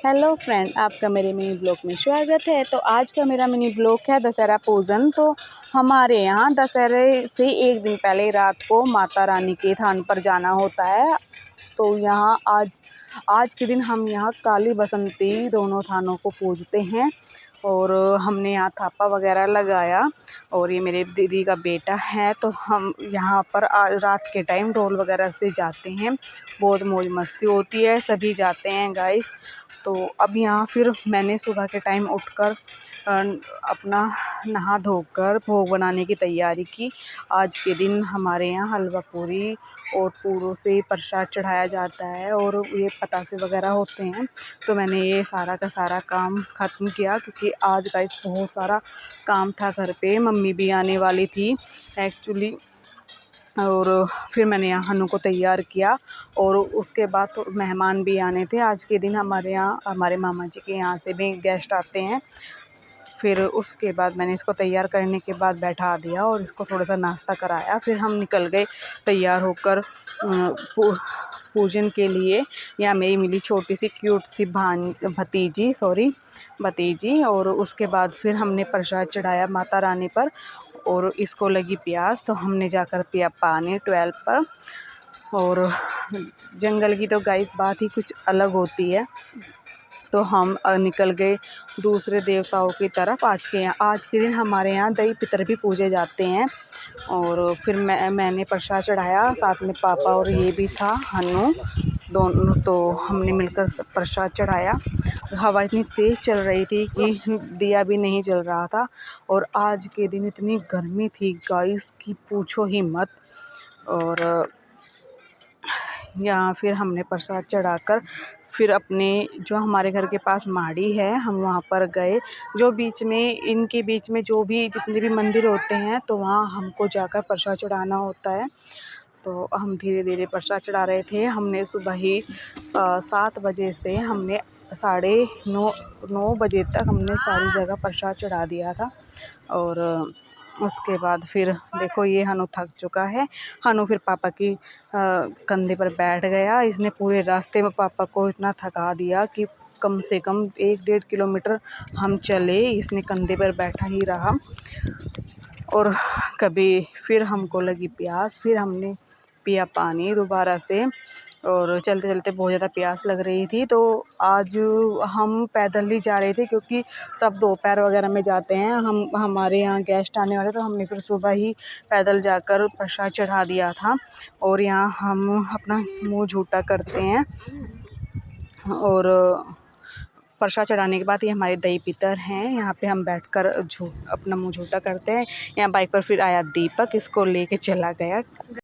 Hello friend, आपका मेरे mini blog में स्वागत है। तो आज का मेरा मिनी ब्लॉग है दशहरा पूजन। तो हमारे यहाँ दशहरे से एक दिन पहले रात को माता रानी के थान पर जाना होता है। तो यहाँ आज के दिन हम यहाँ काली बसंती दोनों थानों को पूजते हैं। और हमने यहाँ थापा वगैरह लगाया। और ये मेरे दीदी का बेटा है। तो हम यहाँ पर रात के टाइम ढोल वगैरह से जाते हैं। बहुत मौज मस्ती होती है, सभी जाते हैं गाइस। तो अब यहाँ फिर मैंने सुबह के टाइम उठकर अपना नहा धोकर भोग बनाने की तैयारी की। आज के दिन हमारे यहाँ हलवा पूरी और पूरों से प्रसाद चढ़ाया जाता है और ये पतासे वगैरह होते हैं। तो मैंने ये सारा का सारा काम ख़त्म किया क्योंकि आज गाइस बहुत सारा काम था घर पे। मम्मी भी आने वाली थी एक्चुअली। और फिर मैंने यहाँ हनु को तैयार किया। और उसके बाद तो मेहमान भी आने थे। आज के दिन हमारे यहाँ हमारे मामा जी के यहाँ से भी गेस्ट आते हैं। फिर उसके बाद मैंने इसको तैयार करने के बाद बैठा दिया और इसको थोड़ा सा नाश्ता कराया। फिर हम निकल गए तैयार होकर पूजन के लिए। यहाँ मेरी मिली छोटी सी क्यूट सी भतीजी। और उसके बाद फिर हमने प्रसाद चढ़ाया माता रानी पर और इसको लगी प्यास। तो हमने जाकर पिया पानी 12 पर। और जंगल की तो गाइस बात ही कुछ अलग होती है। तो हम निकल गए दूसरे देवताओं की तरफ। आज के दिन हमारे यहाँ दही पितर भी पूजे जाते हैं। और फिर मैंने प्रसाद चढ़ाया, साथ में पापा और ये भी था हनु दोनों। तो हमने मिलकर प्रसाद चढ़ाया। हवा इतनी तेज़ चल रही थी कि दिया भी नहीं जल रहा था। और आज के दिन इतनी गर्मी थी गाइस कि पूछो ही मत। और यहाँ फिर हमने प्रसाद चढ़ाकर फिर अपने जो हमारे घर के पास माड़ी है हम वहाँ पर गए। जो बीच में इनके बीच में जो भी जितने भी मंदिर होते हैं तो वहाँ हमको जाकर प्रसाद चढ़ाना होता है। तो हम धीरे धीरे प्रसाद चढ़ा रहे थे। हमने सुबह ही 7 बजे से हमने 9:30 बजे तक हमने सारी जगह प्रसाद चढ़ा दिया था। और उसके बाद फिर देखो ये हनु थक चुका है। हनु फिर पापा की कंधे पर बैठ गया। इसने पूरे रास्ते में पापा को इतना थका दिया कि कम से कम 1-1.5 किलोमीटर हम चले, इसने कंधे पर बैठा ही रहा। और कभी फिर हमको लगी प्यास, फिर हमने पिया पानी दोबारा से। और चलते चलते बहुत ज़्यादा प्यास लग रही थी। तो आज हम पैदल ही जा रहे थे क्योंकि सब दोपहर वगैरह में जाते हैं। हमारे यहाँ गेस्ट आने वाले तो हमने फिर सुबह ही पैदल जाकर प्रसाद चढ़ा दिया था। और यहाँ हम अपना मुँह झूठा करते हैं। और प्रसाद चढ़ाने के बाद ये हमारे दही पितर हैं, यहाँ पे हम बैठकर अपना मुँह झूठा करते हैं। यहाँ बाइक पर फिर आया दीपक, इसको लेके चला गया।